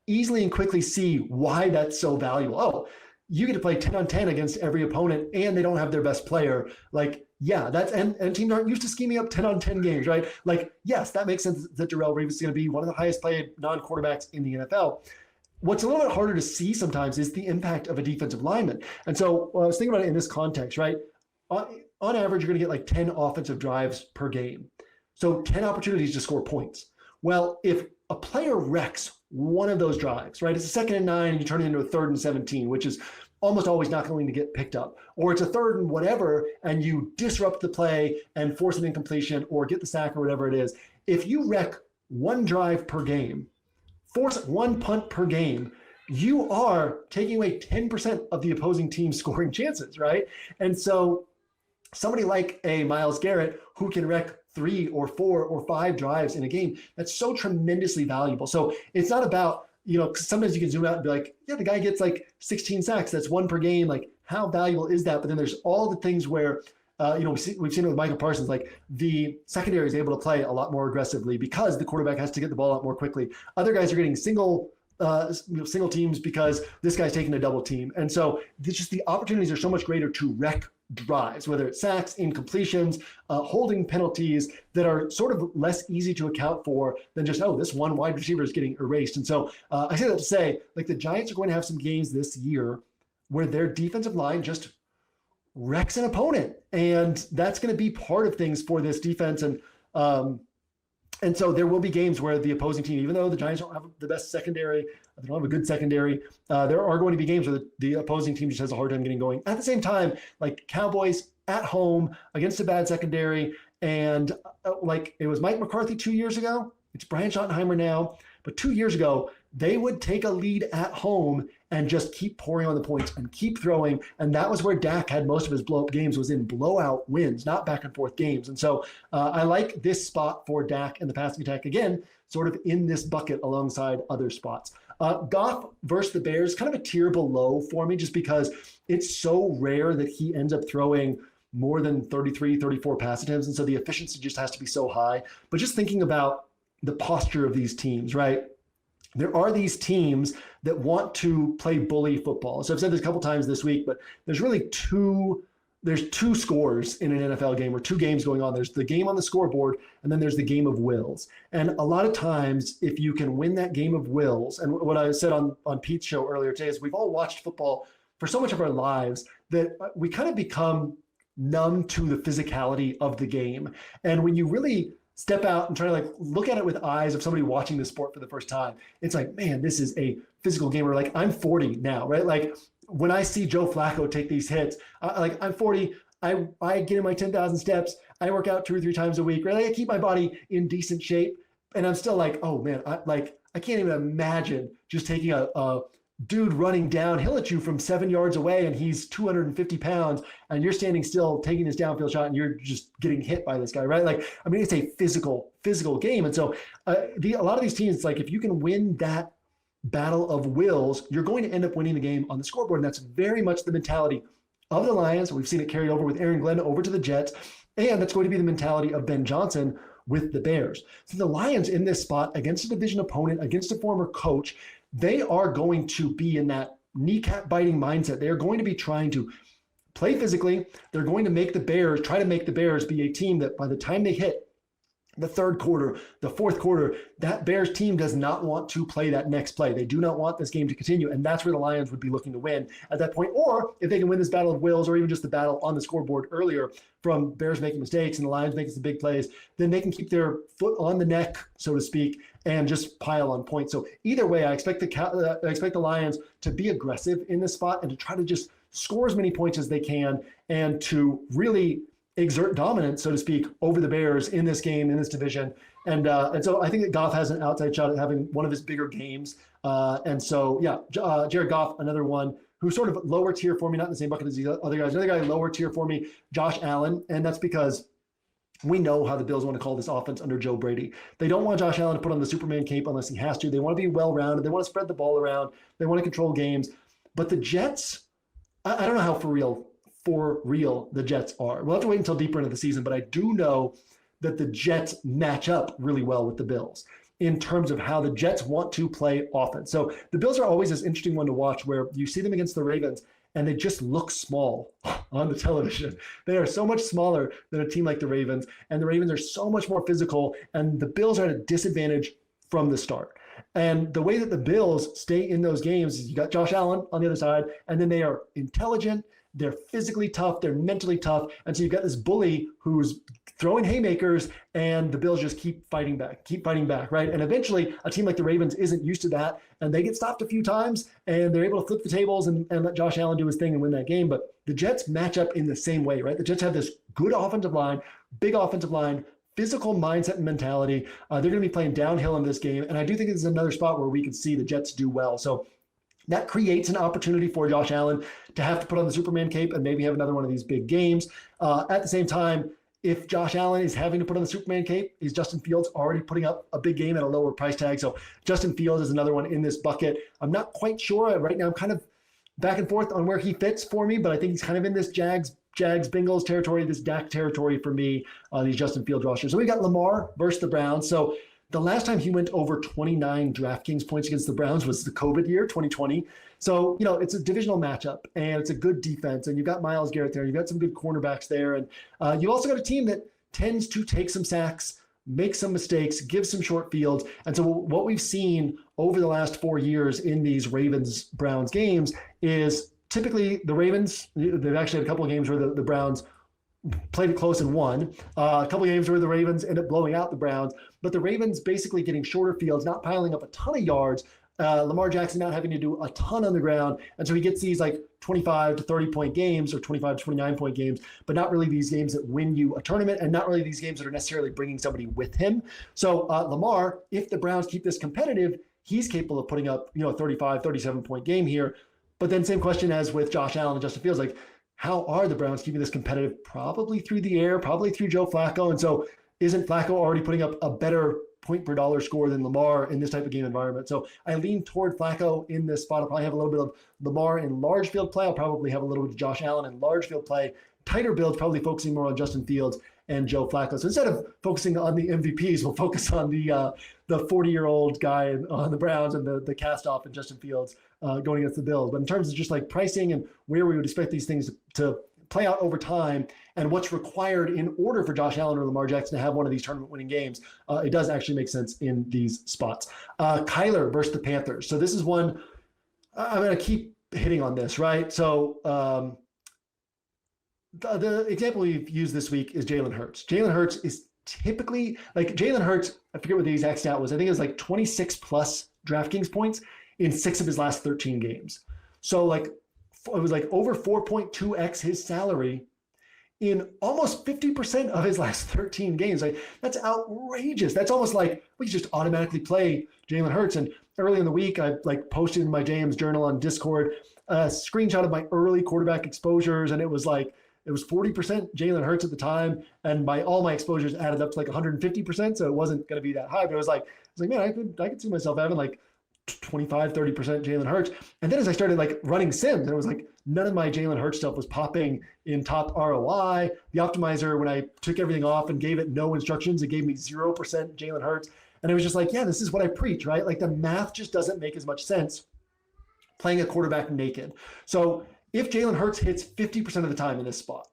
easily and quickly see why that's so valuable. you get to play 10 on 10 against every opponent and they don't have their best player. Like, yeah, and teams aren't used to scheming up 10 on 10 games, right? Like, yes, that makes sense that Darrelle Revis is going to be one of the highest played non-quarterbacks in the NFL. What's a little bit harder to see sometimes is the impact of a defensive lineman. And so I was thinking about it in this context, right? On average, you're going to get like 10 offensive drives per game. So 10 opportunities to score points. Well, if a player wrecks one of those drives, right? It's a 2nd and 9 and you turn it into a 3rd and 17, which is almost always not going to get picked up. Or it's a 3rd and whatever, and you disrupt the play and force an incompletion or get the sack or whatever it is. If you wreck one drive per game, force one punt per game, you are taking away 10% of the opposing team's scoring chances, right? And so somebody like a Myles Garrett who can wreck 3 or 4 or 5 drives in a game, that's so tremendously valuable. So it's not about, sometimes you can zoom out and be like, yeah, the guy gets like 16 sacks. That's 1 per game. Like, how valuable is that? But then there's all the things where, we've seen it with Michael Parsons, like the secondary is able to play a lot more aggressively because the quarterback has to get the ball out more quickly. Other guys are getting single teams because this guy's taking a double team. And so just the opportunities are so much greater to wreck drives, whether it's sacks, incompletions, holding penalties that are sort of less easy to account for than just, this one wide receiver is getting erased. And so I say that to say, like, the Giants are going to have some games this year where their defensive line just wrecks an opponent. And that's going to be part of things for this defense. And so there will be games where the opposing team, even though the Giants don't have the best secondary, they don't have a good secondary, there are going to be games where the opposing team just has a hard time getting going. At the same time, like Cowboys at home against a bad secondary, and like it was Mike McCarthy 2 years ago, it's Brian Schottenheimer now, but 2 years ago, they would take a lead at home and just keep pouring on the points and keep throwing. And that was where Dak had most of his blow-up games, was in blowout wins, not back and forth games. And so I like this spot for Dak and the passing attack, again, sort of in this bucket alongside other spots. Goff versus the Bears, kind of a tier below for me, just because it's so rare that he ends up throwing more than 33, 34 pass attempts. And so the efficiency just has to be so high. But just thinking about the posture of these teams, right? There are these teams that want to play bully football. So I've said this a couple times this week, but there's really two scores in an NFL game, or 2 games going on. There's the game on the scoreboard, and then there's the game of wills. And a lot of times, if you can win that game of wills, and what I said on Pete's show earlier today is we've all watched football for so much of our lives that we kind of become numb to the physicality of the game. And when you really step out and try to like look at it with eyes of somebody watching the sport for the first time, it's like, man, this is a physical game. Or like, I'm 40 now, right? Like when I see Joe Flacco take these hits, I'm 40, I get in my 10,000 steps, I work out 2 or 3 times a week, right? Like, I keep my body in decent shape, and I'm still like, oh man, I can't even imagine just taking a dude running downhill at you from 7 yards away, and he's 250 pounds, and you're standing still taking this downfield shot, and you're just getting hit by this guy, right? Like, I mean, it's a physical game. And so a lot of these teams, like, if you can win that battle of wills, you're going to end up winning the game on the scoreboard. And that's very much the mentality of the Lions. We've seen it carried over with Aaron Glenn over to the Jets, and that's going to be the mentality of Ben Johnson with the Bears. So the Lions in this spot against a division opponent, against a former coach, they are going to be in that kneecap biting mindset. They are going to be trying to play physically. They're going to try to make the Bears be a team that by the time they hit the 3rd quarter, the 4th quarter, that Bears team does not want to play that next play. They do not want this game to continue. And that's where the Lions would be looking to win at that point. Or if they can win this battle of wills, or even just the battle on the scoreboard earlier from Bears making mistakes and the Lions making some big plays, then they can keep their foot on the neck, so to speak, and just pile on points. So either way, I expect the Lions to be aggressive in this spot and to try to just score as many points as they can and to really exert dominance, so to speak, over the Bears in this game, in this division. And so I think that Goff has an outside shot at having one of his bigger games. And so, yeah, Jared Goff, another one who's sort of lower tier for me, not in the same bucket as the other guys. Another guy lower tier for me, Josh Allen. And that's because we know how the Bills want to call this offense under Joe Brady. They don't want Josh Allen to put on the Superman cape unless he has to. They want to be well-rounded. They want to spread the ball around. They want to control games. But the Jets, I don't know how for real the Jets are. We'll have to wait until deeper into the season, but I do know that the Jets match up really well with the Bills in terms of how the Jets want to play offense. So the Bills are always this interesting one to watch, where you see them against the Ravens and they just look small on the television. They are so much smaller than a team like the Ravens, and the Ravens are so much more physical, and the Bills are at a disadvantage from the start. And the way that the Bills stay in those games is you got Josh Allen on the other side, and then they are intelligent, they're physically tough, they're mentally tough. And so you've got this bully who's throwing haymakers, and the Bills just keep fighting back, right? And eventually a team like the Ravens isn't used to that, and they get stopped a few times, and they're able to flip the tables and let Josh Allen do his thing and win that game. But the Jets match up in the same way, right? The Jets have this good offensive line, big offensive line, physical mindset and mentality. They're going to be playing downhill in this game, and I do think this is another spot where we can see the Jets do well. So that creates an opportunity for Josh Allen to have to put on the Superman cape and maybe have another one of these big games. At the same time, if Josh Allen is having to put on the Superman cape, is Justin Fields already putting up a big game at a lower price tag? So Justin Fields is another one in this bucket. I'm not quite sure. Right now I'm kind of back and forth on where he fits for me, but I think he's kind of in this Jags, Bengals territory, this Dak territory for me, these Justin Fields rosters. So we got Lamar versus the Browns. So the last time he went over 29 DraftKings points against the Browns was the COVID year, 2020. So, it's a divisional matchup, and it's a good defense, and you've got Myles Garrett there. You've got some good cornerbacks there, and you also got a team that tends to take some sacks, make some mistakes, give some short fields. And so what we've seen over the last 4 years in these Ravens-Browns games is typically the Ravens, they've actually had a couple of games where the Browns played it close and won. A couple of games where the Ravens ended up blowing out the Browns, but the Ravens basically getting shorter fields, not piling up a ton of yards. Lamar Jackson not having to do a ton on the ground. And so he gets these like 25 to 30 point games or 25 to 29 point games, but not really these games that win you a tournament, and not really these games that are necessarily bringing somebody with him. So Lamar, if the Browns keep this competitive, he's capable of putting up, a 35, 37 point game here. But then same question as with Josh Allen and Justin Fields, like, how are the Browns keeping this competitive? Probably through the air, probably through Joe Flacco. And so isn't Flacco already putting up a better point per dollar score than Lamar in this type of game environment? So I lean toward Flacco in this spot. I'll probably have a little bit of Lamar in large field play. I'll probably have a little bit of Josh Allen in large field play. Tighter builds, probably focusing more on Justin Fields and Joe Flacco. So instead of focusing on the MVPs, we'll focus on the 40-year-old guy on the Browns and the cast-off and Justin Fields going against the Bills. But in terms of just like pricing and where we would expect these things to play out over time and what's required in order for Josh Allen or Lamar Jackson to have one of these tournament-winning games, it does actually make sense in these spots. Kyler versus the Panthers. So this is one, I'm going to keep hitting on this, right? So the example we've used this week is Jalen Hurts. Jalen Hurts is typically, Jalen Hurts, I forget what the exact stat was. I think it was like 26 plus DraftKings points in 6 of his last 13 games. So it was like over 4.2x his salary in almost 50% of his last 13 games. That's outrageous. That's almost like we just automatically play Jalen Hurts. And early in the week, I posted in my JM's journal on Discord a screenshot of my early quarterback exposures, and it was 40% Jalen Hurts at the time, and all my exposures added up to 150%. So it wasn't going to be that high, but it was like, man, I could see myself having 25, 30% Jalen Hurts. And then as I started running sims, it was none of my Jalen Hurts stuff was popping in top ROI. The optimizer, when I took everything off and gave it no instructions, it gave me 0% Jalen Hurts. And it was just this is what I preach, right? The math just doesn't make as much sense playing a quarterback naked. So if Jalen Hurts hits 50% of the time in this spot,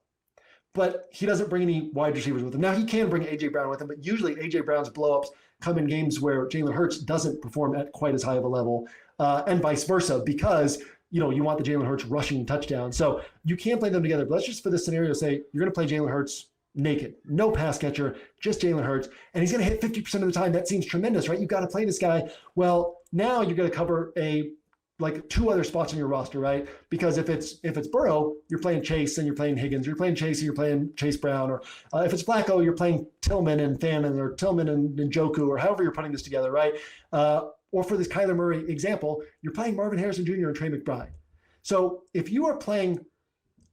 but he doesn't bring any wide receivers with him. Now he can bring A.J. Brown with him, but usually A.J. Brown's blowups come in games where Jalen Hurts doesn't perform at quite as high of a level, and vice versa, because you want the Jalen Hurts rushing touchdown. So you can't play them together. But let's just for this scenario say you're going to play Jalen Hurts naked, no pass catcher, just Jalen Hurts, and he's going to hit 50% of the time. That seems tremendous, right? You've got to play this guy. Well, now you're going to cover two other spots in your roster, right? Because if it's Burrow, you're playing Chase and you're playing Higgins, you're playing Chase and you're playing Chase Brown, or if it's Flacco, you're playing Tillman and Fannin, or Tillman and Njoku, or however you're putting this together, right? Or for this Kyler Murray example, you're playing Marvin Harrison Jr. and Trey McBride. So if you are playing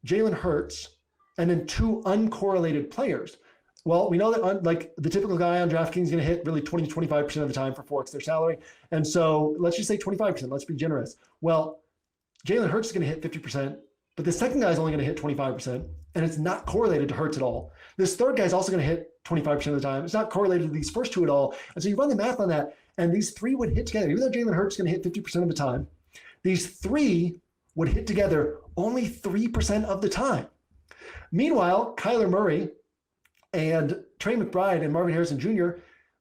Jalen Hurts and then 2 uncorrelated players, well, we know that the typical guy on DraftKings is going to hit really 20 to 25% of the time for 4x their salary. And so let's just say 25%. Let's be generous. Well, Jalen Hurts is going to hit 50%, but the second guy is only going to hit 25%, and it's not correlated to Hurts at all. This third guy is also going to hit 25% of the time. It's not correlated to these first 2 at all. And so you run the math on that, and these 3 would hit together. Even though Jalen Hurts is going to hit 50% of the time, these 3 would hit together only 3% of the time. Meanwhile, Kyler Murray and Trey McBride and Marvin Harrison Jr.,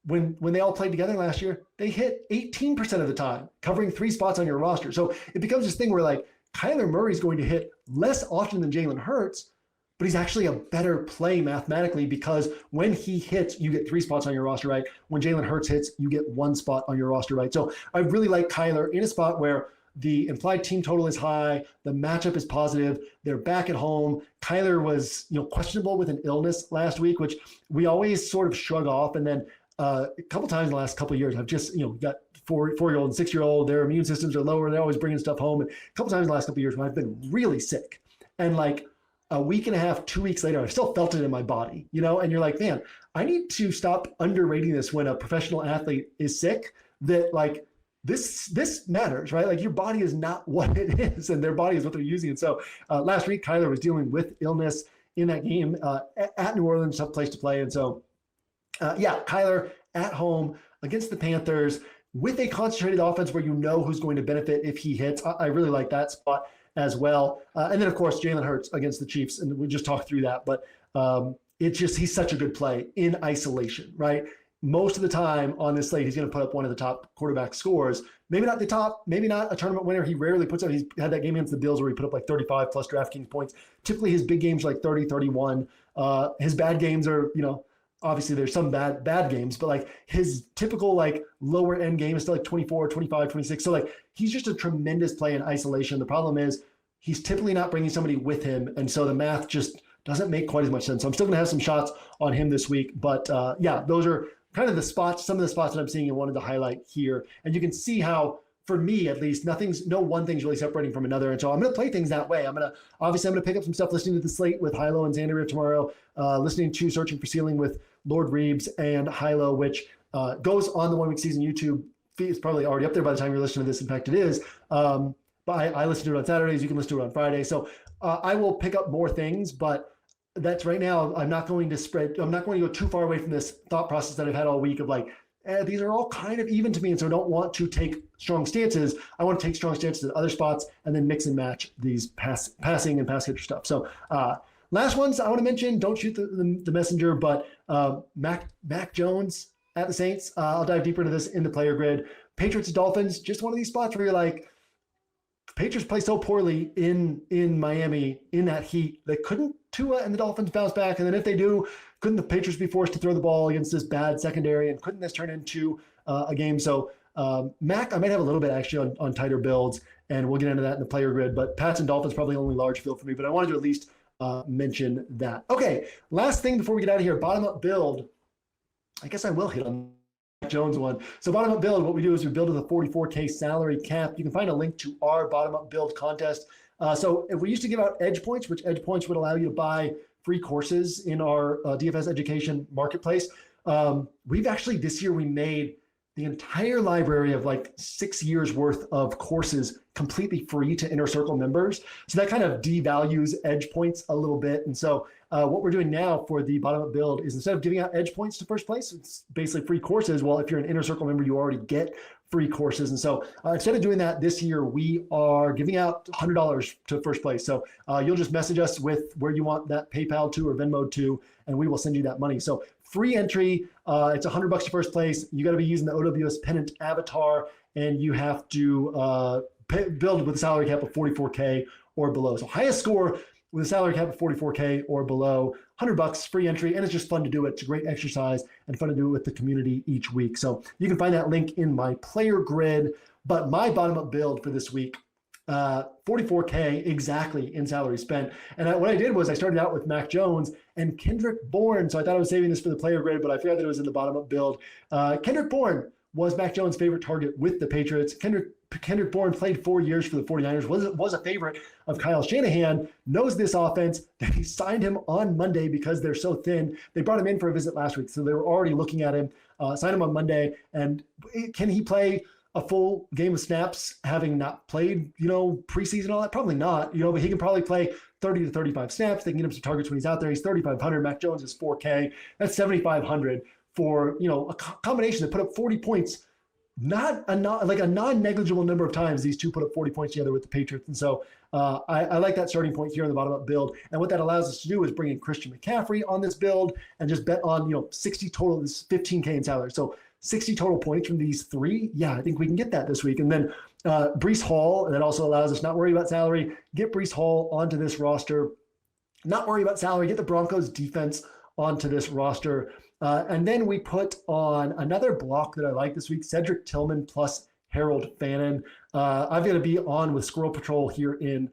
when they all played together last year, they hit 18% of the time, covering 3 spots on your roster. So it becomes this thing where like Kyler Murray's going to hit less often than Jalen Hurts, but he's actually a better play mathematically because when he hits, you get 3 spots on your roster, right? When Jalen Hurts hits, you get 1 spot on your roster, right? So I really like Kyler in a spot where the implied team total is high, the matchup is positive, they're back at home. Kyler was, questionable with an illness last week, which we always sort of shrug off. And then a couple times in the last couple of years, I've just, got 4-year-old and 6-year-old, their immune systems are lower. They're always bringing stuff home. And a couple times in the last couple of years when I've been really sick and like a week and a half, 2 weeks later, I've still felt it in my body, and you're like, man, I need to stop underrating this when a professional athlete is sick, that like, this matters, right? Like your body is not what it is and their body is what they're using. And so last week, Kyler was dealing with illness in that game at New Orleans, tough place to play. And so, Kyler at home against the Panthers with a concentrated offense where who's going to benefit if he hits. I really like that spot as well. And then, of course, Jalen Hurts against the Chiefs. And we just talked through that. But he's such a good play in isolation, right? Most of the time on this slate, he's going to put up one of the top quarterback scores. Maybe not the top, maybe not a tournament winner. He rarely puts up. He's had that game against the Bills where he put up like 35 plus DraftKings points. Typically, his big games are like 30, 31. His bad games are, obviously there's some bad games, but like his typical like lower end game is still like 24, 25, 26. So like he's just a tremendous play in isolation. The problem is he's typically not bringing somebody with him. And so the math just doesn't make quite as much sense. So I'm still going to have some shots on him this week. But those are kind of the spots, some of the spots that I'm seeing and wanted to highlight here. And you can see how, for me at least, no one thing's really separating from another. And so I'm going to play things that way. I'm going to pick up some stuff listening to the slate with Hilo and Xander tomorrow, listening to Searching for Ceiling with Lord Reeves and Hilo, which goes on the 1 week season YouTube feed. It's probably already up there by the time you're listening to this. In fact, it is. But I listen to it on Saturdays. You can listen to it on Friday. So I will pick up more things, but that's right now. I'm not going to go too far away from this thought process that I've had all week of like, these are all kind of even to me. And so I don't want to take strong stances. I want to take strong stances at other spots and then mix and match these passing and pass catcher stuff. So last ones I want to mention, don't shoot the messenger, but Mac Jones at the Saints. I'll dive deeper into this in the player grid. Patriots, Dolphins, just one of these spots where you're like, Patriots play so poorly in Miami in that heat. They couldn't Tua and the Dolphins bounce back. And then if they do, couldn't the Patriots be forced to throw the ball against this bad secondary? And couldn't this turn into a game? So Mac, I might have a little bit actually on tighter builds, and we'll get into that in the player grid. But Pats and Dolphins probably only large field for me, but I wanted to at least mention that. Okay, last thing before we get out of here, bottom up build. I guess I will hit on Jones one. So bottom up build, what we do is we build with a 44K salary cap. You can find a link to our bottom up build contest. So if we used to give out edge points, which edge points would allow you to buy free courses in our DFS education marketplace. We've actually this year, we made the entire library of like 6 years worth of courses completely free to Inner Circle members. So that kind of devalues edge points a little bit. And so what we're doing now for the bottom up build is instead of giving out edge points to first place, it's basically free courses. Well, if you're an Inner Circle member, you already get free courses. And so instead of doing that this year, we are giving out $100 to first place. So you'll just message us with where you want that PayPal to or Venmo to, and we will send you that money. So free entry, it's $100 to first place. You got to be using the OWS pennant avatar, and you have to build with a salary cap of 44K or below. So highest score with a salary cap of 44K or below, $100 free entry, and it's just fun to do it. It's a great exercise and fun to do it with the community each week. So you can find that link in my player grid. But my bottom up build for this week, 44K exactly in salary spent. And what I did was I started out with Mac Jones and Kendrick Bourne. So I thought I was saving this for the player grid, but I forgot that it was in the bottom up build. Kendrick Bourne was Mac Jones' favorite target with the Patriots. Kendrick Bourne played 4 years for the 49ers, was a favorite of Kyle Shanahan, knows this offense. They signed him on Monday because they're so thin. They brought him in for a visit last week, so they were already looking at him, signed him on Monday. And can he play a full game of snaps having not played, preseason and all that? Probably not, but he can probably play 30 to 35 snaps. They can get him some targets when he's out there. He's 3,500. Mac Jones is 4K. That's 7,500 for, a combination that put up 40 points like a non-negligible number of times these two put up 40 points together with the Patriots. And so I like that starting point here in the bottom up build. And what that allows us to do is bring in Christian McCaffrey on this build and just bet on, 60 total, this is $15K in salary. So 60 total points from these three. Yeah, I think we can get that this week. And then Breece Hall, and that also allows us not worry about salary, get Breece Hall onto this roster, not worry about salary, get the Broncos defense onto this roster. And then we put on another block that I like this week, Cedric Tillman plus Harold Fannin. I've got to be on with Squirrel Patrol here in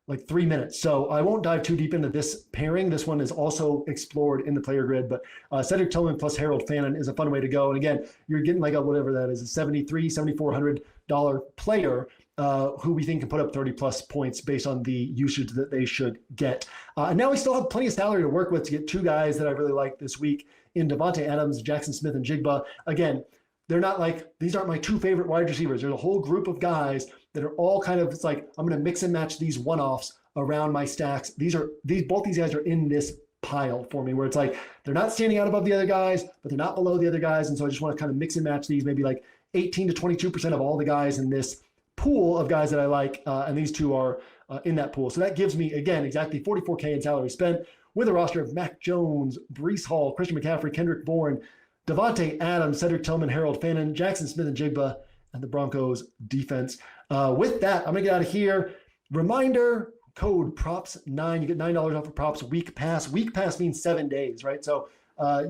like 3 minutes. So I won't dive too deep into this pairing. This one is also explored in the player grid, but Cedric Tillman plus Harold Fannin is a fun way to go. And again, you're getting like whatever that is, a $7,400 player who we think can put up 30 plus points based on the usage that they should get. And now we still have plenty of salary to work with to get two guys that I really like this week in Devontae Adams, Jackson Smith, and Jigba. Again, they're not like, these aren't my two favorite wide receivers. There's a whole group of guys that are all kind of, it's like, I'm going to mix and match these one-offs around my stacks. Both these guys are in this pile for me where it's like, they're not standing out above the other guys, but they're not below the other guys. And so I just want to kind of mix and match these, maybe like 18 to 22% of all the guys in this pool of guys that I like. And these two are in that pool. So that gives me, again, exactly 44K in salary spent with a roster of Mac Jones, Breece Hall, Christian McCaffrey, Kendrick Bourne, Devontae Adams, Cedric Tillman, Harold Fannin, Jackson Smith, and Jigba, and the Broncos defense. With that, I'm going to get out of here. Reminder, code PROPS9. You get $9 off of Props Week Pass. Week Pass means 7 days, right? So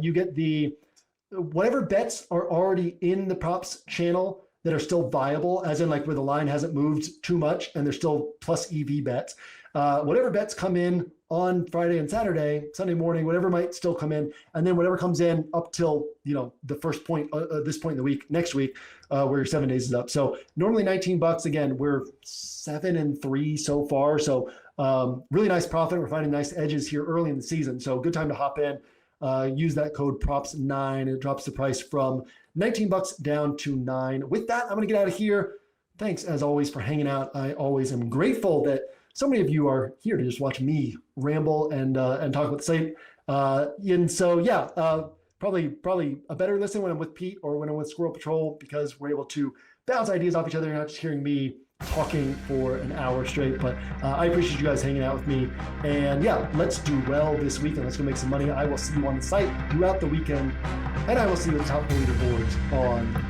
you get whatever bets are already in the Props channel that are still viable, as in like where the line hasn't moved too much and there's still plus EV bets. Whatever bets come in on Friday and Saturday, Sunday morning, whatever might still come in, and then whatever comes in up till the first point, this point in the week, next week, where your 7 days is up. So normally $19. Again, we're 7-3 so far. So really nice profit. We're finding nice edges here early in the season. So good time to hop in. Use that code PROPS9. It drops the price from $19 down to $9. With that, I'm going to get out of here. Thanks as always for hanging out. I always am grateful that so many of you are here to just watch me ramble and talk about the slate. And so, yeah, probably a better listen when I'm with Pete or when I'm with Squirrel Patrol, because we're able to bounce ideas off each other. You're not just hearing me talking for an hour straight. But I appreciate you guys hanging out with me. And yeah, let's do well this weekend. Let's go make some money. I will see you on the site throughout the weekend, and I will see you at the top of the leaderboards on